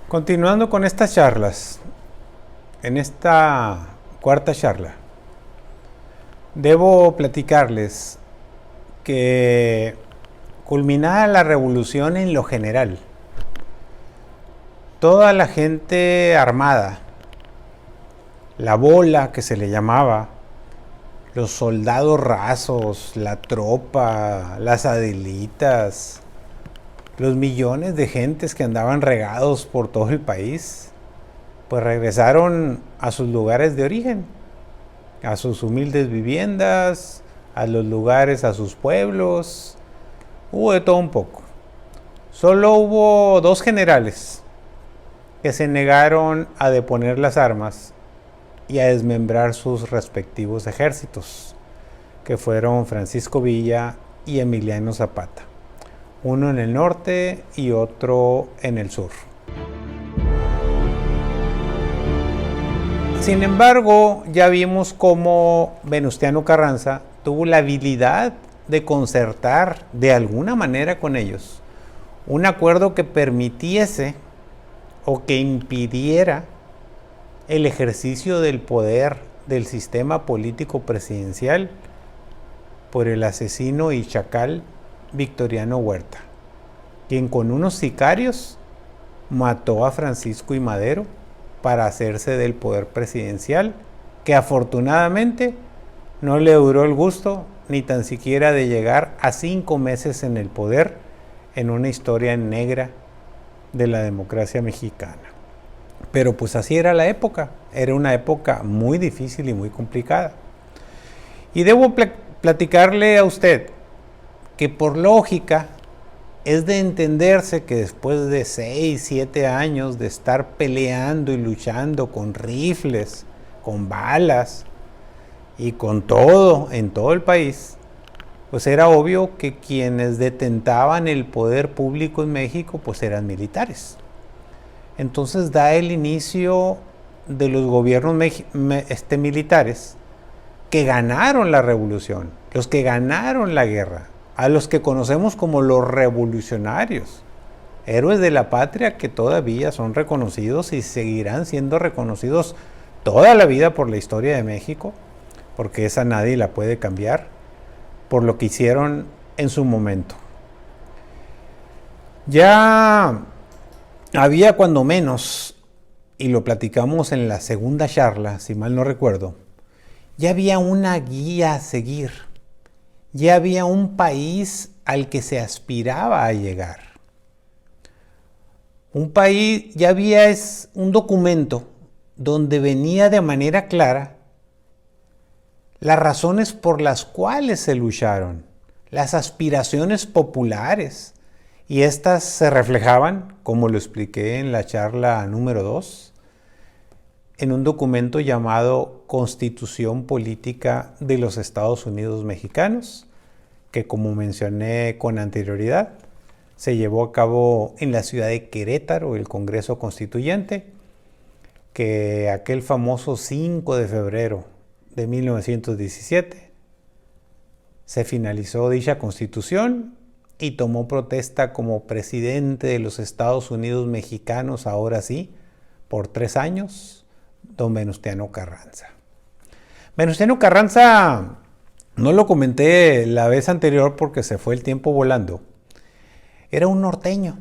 Continuando con estas charlas, en esta cuarta charla, debo platicarles que culminada la revolución en lo general, toda la gente armada, la bola que se le llamaba, los soldados rasos, la tropa, las adelitas, los millones de gentes que andaban regados por todo el país, pues regresaron a sus lugares de origen, a sus humildes viviendas, a los lugares, a sus pueblos. Hubo de todo un poco. Solo hubo dos generales que se negaron a deponer las armas y a desmembrar sus respectivos ejércitos, que fueron Francisco Villa y Emiliano Zapata, uno en el norte y otro en el sur. Sin embargo, ya vimos cómo Venustiano Carranza tuvo la habilidad de concertar de alguna manera con ellos un acuerdo que permitiese o que impidiera el ejercicio del poder del sistema político presidencial por el asesino y chacal Victoriano Huerta, quien con unos sicarios mató a Francisco I. Madero para hacerse del poder presidencial, que afortunadamente no le duró el gusto ni tan siquiera de llegar a 5 meses en el poder, en una historia negra de la democracia mexicana. Pero pues así era la época, era una época muy difícil y muy complicada. Y debo platicarle a usted que por lógica es de entenderse que después de 6, 7 años de estar peleando y luchando con rifles, con balas y con todo en todo el país, pues era obvio que quienes detentaban el poder público en México pues eran militares. Entonces da el inicio de los gobiernos militares que ganaron la revolución, los que ganaron la guerra, a los que conocemos como los revolucionarios, héroes de la patria que todavía son reconocidos y seguirán siendo reconocidos toda la vida por la historia de México, porque esa nadie la puede cambiar, por lo que hicieron en su momento. Ya había cuando menos, y lo platicamos en la segunda charla, si mal no recuerdo, ya había una guía a seguir. Ya había un país al que se aspiraba a llegar. Un país, ya había un documento donde venía de manera clara las razones por las cuales se lucharon, las aspiraciones populares, y estas se reflejaban, como lo expliqué en la charla número 2, en un documento llamado Constitución Política de los Estados Unidos Mexicanos, que como mencioné con anterioridad, se llevó a cabo en la ciudad de Querétaro, el Congreso Constituyente, que aquel famoso 5 de febrero de 1917 se finalizó dicha Constitución y tomó protesta como presidente de los Estados Unidos Mexicanos, ahora sí, por 3 años, don Venustiano Carranza. Venustiano Carranza, no lo comenté la vez anterior porque se fue el tiempo volando, era un norteño.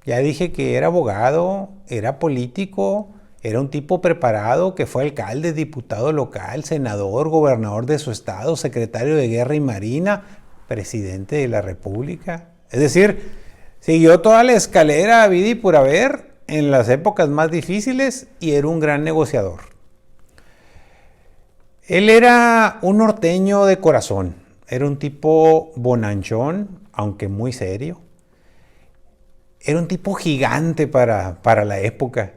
Ya dije que era abogado, era político, era un tipo preparado que fue alcalde, diputado local, senador, gobernador de su estado, secretario de Guerra y Marina, presidente de la República. Es decir, siguió toda la escalera habida y por haber en las épocas más difíciles y era un gran negociador. Él era un norteño de corazón, era un tipo bonanchón, aunque muy serio. Era un tipo gigante para la época.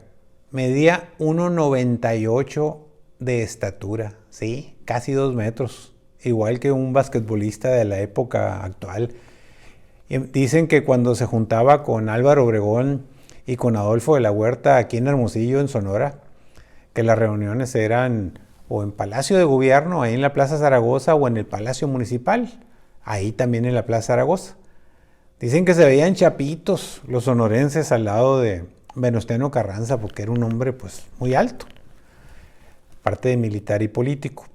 Medía 1,98 de estatura, ¿sí? Casi 2 metros, igual que un basquetbolista de la época actual. Y dicen que cuando se juntaba con Álvaro Obregón y con Adolfo de la Huerta aquí en Hermosillo, en Sonora, que las reuniones eran o en Palacio de Gobierno, ahí en la Plaza Zaragoza, o en el Palacio Municipal, ahí también en la Plaza Zaragoza. Dicen que se veían chapitos los sonorenses al lado de Venustiano Carranza, porque era un hombre pues muy alto, parte de militar y político.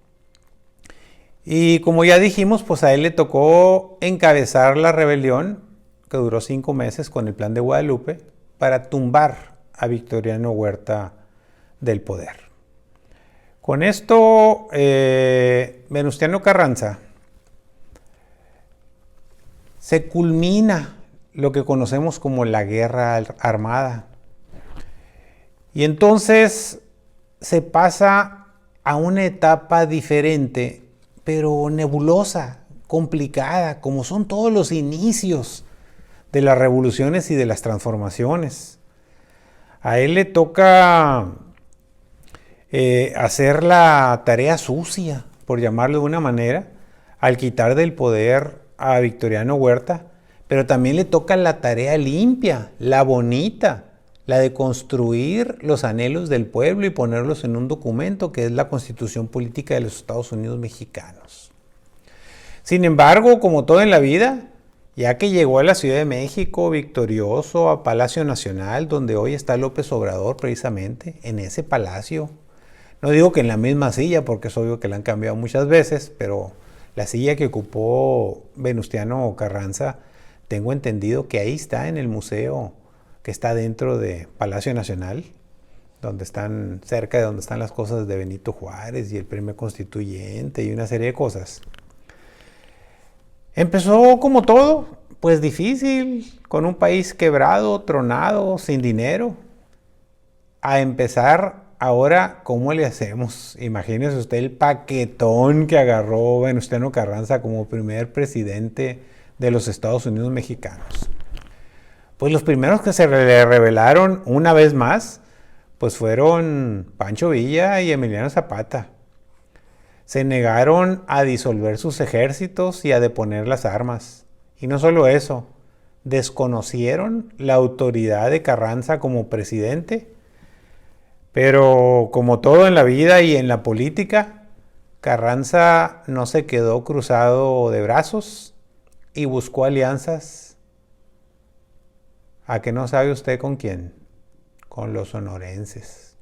Y como ya dijimos, pues a él le tocó encabezar la rebelión que duró 5 meses con el Plan de Guadalupe para tumbar a Victoriano Huerta del poder. Con esto, Venustiano Carranza se culmina lo que conocemos como la guerra armada. Y entonces se pasa a una etapa diferente, pero nebulosa, complicada, como son todos los inicios de las revoluciones y de las transformaciones. A él le toca hacer la tarea sucia, por llamarlo de una manera, al quitar del poder a Victoriano Huerta, pero también le toca la tarea limpia, la bonita, la de construir los anhelos del pueblo y ponerlos en un documento que es la Constitución Política de los Estados Unidos Mexicanos. Sin embargo, como todo en la vida, ya que llegó a la Ciudad de México victorioso a Palacio Nacional, donde hoy está López Obrador precisamente, en ese palacio, no digo que en la misma silla, porque es obvio que la han cambiado muchas veces, pero la silla que ocupó Venustiano Carranza, tengo entendido que ahí está en el museo que está dentro de Palacio Nacional, donde están cerca de donde están las cosas de Benito Juárez y el primer constituyente y una serie de cosas. Empezó como todo, pues difícil, con un país quebrado, tronado, sin dinero, a empezar ahora, ¿cómo le hacemos? Imagínese usted el paquetón que agarró Venustiano Carranza como primer presidente de los Estados Unidos mexicanos. Pues los primeros que se le rebelaron una vez más, pues fueron Pancho Villa y Emiliano Zapata. Se negaron a disolver sus ejércitos y a deponer las armas. Y no solo eso, desconocieron la autoridad de Carranza como presidente. Pero como todo en la vida y en la política, Carranza no se quedó cruzado de brazos y buscó alianzas. ¿A que no sabe usted con quién? Con los sonorenses.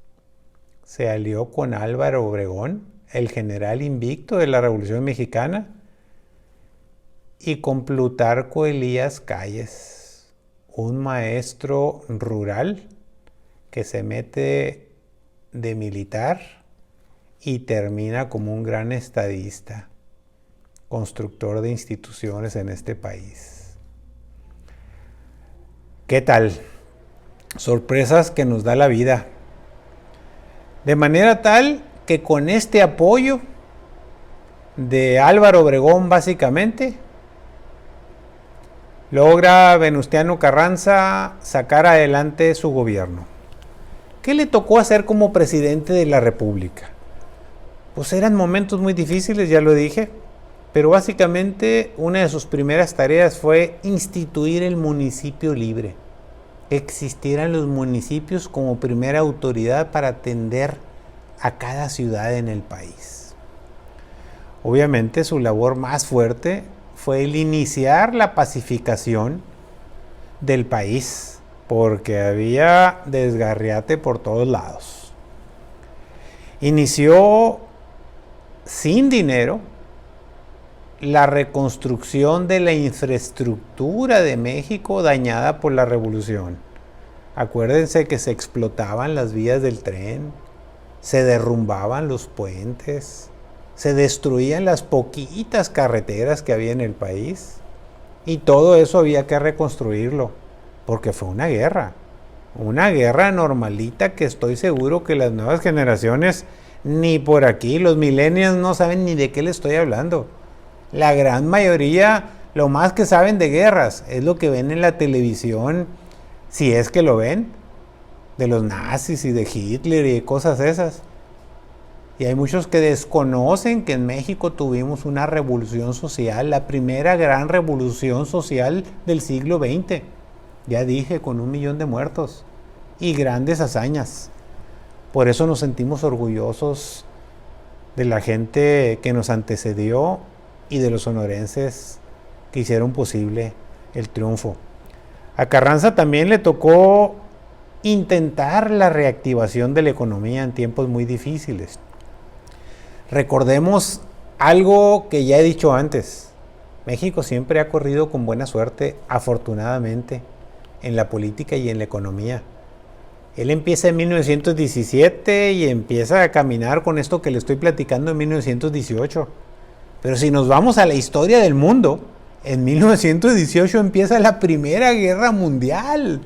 Se alió con Álvaro Obregón, el general invicto de la Revolución Mexicana, y con Plutarco Elías Calles, un maestro rural que se mete de militar y termina como un gran estadista, constructor de instituciones en este país. ¿Qué tal? Sorpresas que nos da la vida. De manera tal que con este apoyo de Álvaro Obregón básicamente, logra Venustiano Carranza sacar adelante su gobierno. ¿Qué le tocó hacer como presidente de la República? Pues eran momentos muy difíciles, ya lo dije, pero básicamente una de sus primeras tareas fue instituir el municipio libre. Que existieran los municipios como primera autoridad para atender a cada ciudad en el país. Obviamente su labor más fuerte fue el iniciar la pacificación del país, porque había desgarriate por todos lados. Inició sin dinero la reconstrucción de la infraestructura de México dañada por la revolución. Acuérdense que se explotaban las vías del tren, se derrumbaban los puentes, se destruían las poquitas carreteras que había en el país, y todo eso había que reconstruirlo, porque fue una guerra normalita que estoy seguro que las nuevas generaciones, ni por aquí, los millennials no saben ni de qué les estoy hablando. La gran mayoría, lo más que saben de guerras, es lo que ven en la televisión, si es que lo ven, de los nazis y de Hitler y de cosas esas. Y hay muchos que desconocen que en México tuvimos una revolución social, la primera gran revolución social del siglo XX. Ya dije, con 1 millón de muertos y grandes hazañas. Por eso nos sentimos orgullosos de la gente que nos antecedió y de los sonorenses que hicieron posible el triunfo. A Carranza también le tocó intentar la reactivación de la economía en tiempos muy difíciles. Recordemos algo que ya he dicho antes. México siempre ha corrido con buena suerte, afortunadamente, en la política y en la economía. Él empieza en 1917 y empieza a caminar con esto que le estoy platicando en 1918. Pero si nos vamos a la historia del mundo, en 1918 empieza la Primera Guerra Mundial.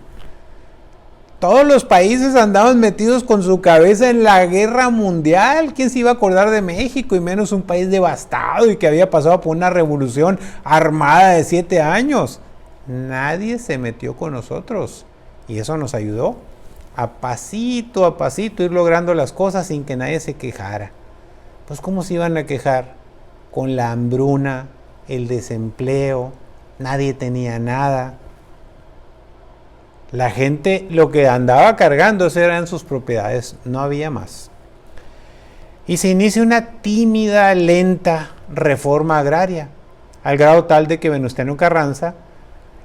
Todos los países andaban metidos con su cabeza en la guerra mundial. ¿Quién se iba a acordar de México? Y menos un país devastado y que había pasado por una revolución armada de 7 años. Nadie se metió con nosotros. Y eso nos ayudó a pasito ir logrando las cosas sin que nadie se quejara. Pues ¿cómo se iban a quejar? Con la hambruna, el desempleo, nadie tenía nada. La gente lo que andaba cargando eran sus propiedades, no había más. Y se inicia una tímida, lenta reforma agraria, al grado tal de que Venustiano Carranza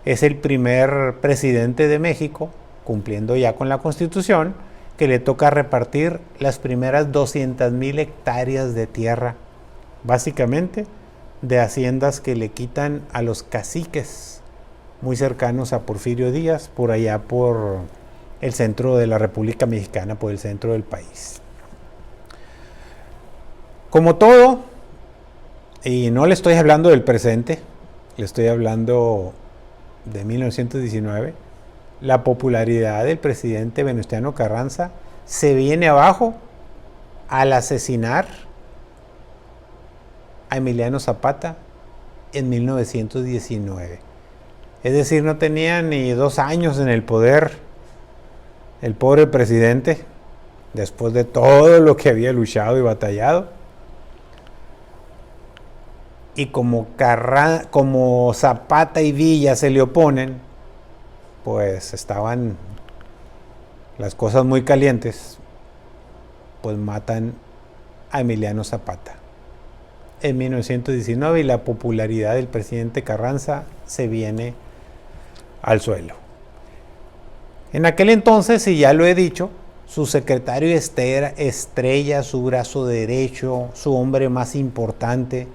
es el primer presidente de México, cumpliendo ya con la Constitución, que le toca repartir las primeras 200,000 hectáreas de tierra, básicamente de haciendas que le quitan a los caciques muy cercanos a Porfirio Díaz, por allá por el centro de la República Mexicana, por el centro del país. Como todo, y no le estoy hablando del presente, le estoy hablando de 1919, la popularidad del presidente Venustiano Carranza se viene abajo al asesinar a Emiliano Zapata en 1919. Es decir, no tenía ni 2 años en el poder el pobre presidente, después de todo lo que había luchado y batallado. Y como Zapata y Villa se le oponen, pues estaban las cosas muy calientes, pues matan a Emiliano Zapata en 1919 y la popularidad del presidente Carranza se viene al suelo. En aquel entonces, y ya lo he dicho, su secretario estrella, su brazo derecho, su hombre más importante,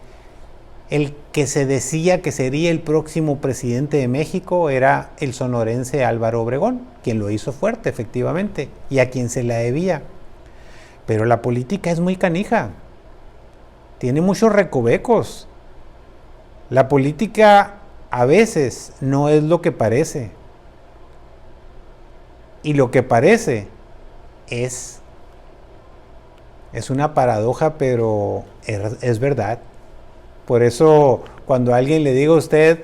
el que se decía que sería el próximo presidente de México, era el sonorense Álvaro Obregón, quien lo hizo fuerte efectivamente y a quien se la debía. Pero la política es muy canija, tiene muchos recovecos. La política a veces no es lo que parece. Y lo que parece es una paradoja, pero es verdad. Por eso, cuando alguien le diga a usted,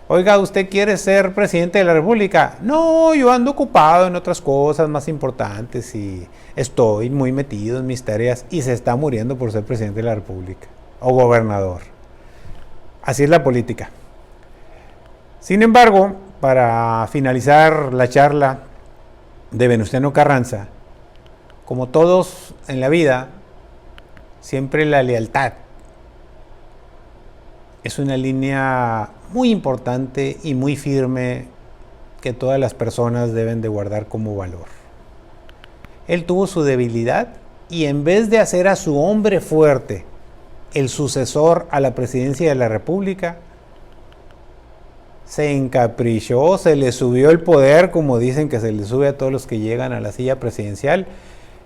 oiga, ¿usted quiere ser presidente de la República? No, yo ando ocupado en otras cosas más importantes y estoy muy metido en mis tareas, y se está muriendo por ser presidente de la República o gobernador. Así es la política. Sin embargo, para finalizar la charla de Venustiano Carranza, como todos en la vida, siempre la lealtad es una línea muy importante y muy firme que todas las personas deben de guardar como valor. Él tuvo su debilidad y en vez de hacer a su hombre fuerte el sucesor a la presidencia de la República, se encaprichó, se le subió el poder, como dicen que se le sube a todos los que llegan a la silla presidencial.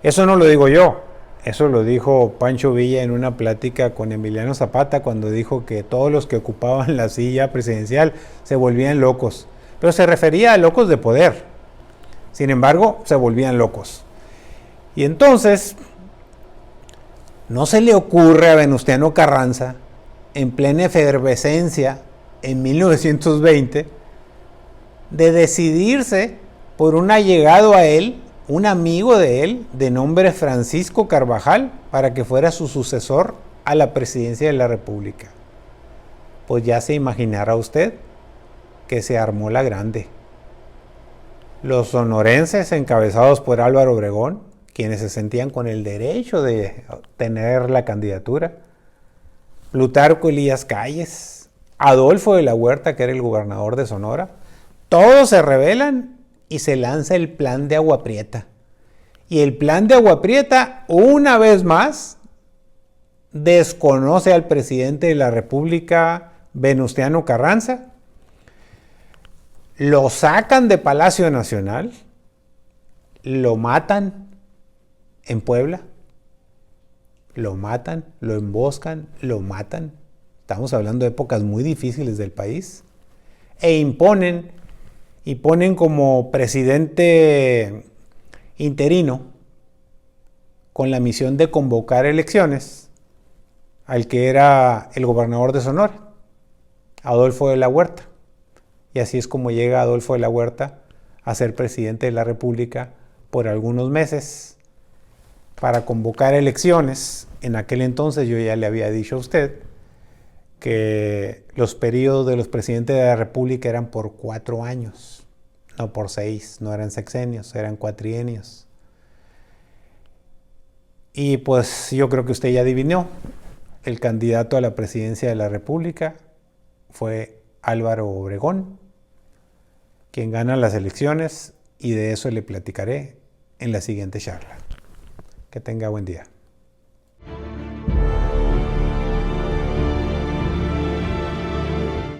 Eso no lo digo yo, eso lo dijo Pancho Villa en una plática con Emiliano Zapata, cuando dijo que todos los que ocupaban la silla presidencial se volvían locos. Pero se refería a locos de poder. Sin embargo, se volvían locos. Y entonces, no se le ocurre a Venustiano Carranza, en plena efervescencia, en 1920, de decidirse por un allegado a él, un amigo de él, de nombre Francisco Carvajal, para que fuera su sucesor a la presidencia de la República. Pues ya se imaginará usted que se armó la grande. Los sonorenses, encabezados por Álvaro Obregón, quienes se sentían con el derecho de tener la candidatura, Plutarco Elías Calles, Adolfo de la Huerta, que era el gobernador de Sonora, todos se rebelan y se lanza el plan de Agua Prieta. Y el plan de Agua Prieta, una vez más, desconoce al presidente de la República, Venustiano Carranza, lo sacan de Palacio Nacional, lo matan en Puebla, lo matan, lo emboscan, lo matan. Estamos hablando de épocas muy difíciles del país. E ponen como presidente interino, con la misión de convocar elecciones, al que era el gobernador de Sonora, Adolfo de la Huerta. Y así es como llega Adolfo de la Huerta a ser presidente de la República por algunos meses para convocar elecciones. En aquel entonces yo ya le había dicho a usted que los periodos de los presidentes de la República eran por 4 años, no por 6, no eran sexenios, eran cuatrienios. Y pues yo creo que usted ya adivinó, el candidato a la presidencia de la República fue Álvaro Obregón, quien gana las elecciones, y de eso le platicaré en la siguiente charla. Que tenga buen día.